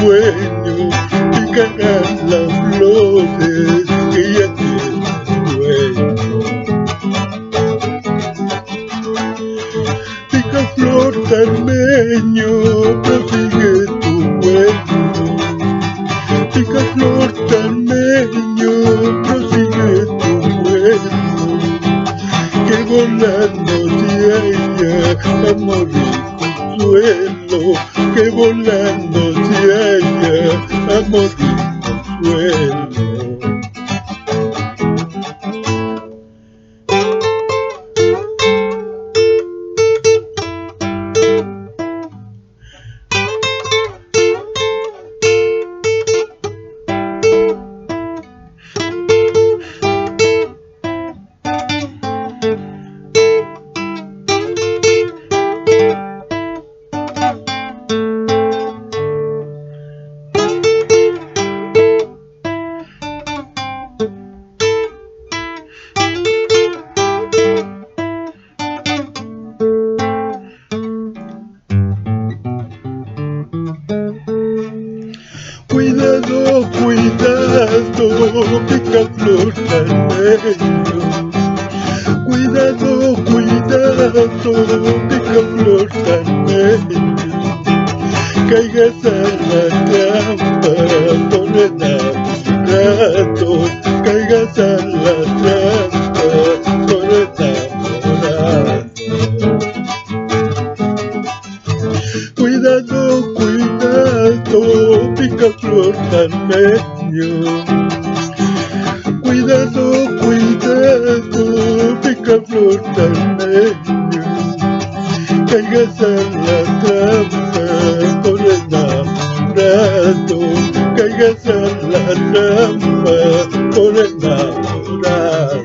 sueño y cargar las flores que ya tienen dueño. Picaflor talmeño, prosigue tu vuelo. Picaflor talmeño, prosigue tu vuelo. Que volando se halla amor y consuelo. Que volando se halla amor y consuelo. Cuidado, cuidado, picaflor talmeño. Cuidado, cuidado, picaflor talmeño. Caigas a la trampa por enamorado. Caigas a la trampa por enamorado. Cuidado, cuidado, picaflor talmeño. Cuidado, cuidado, picaflor talmeño. Caigas a la trampa por enamorado. Caigas a la trampa por enamorado.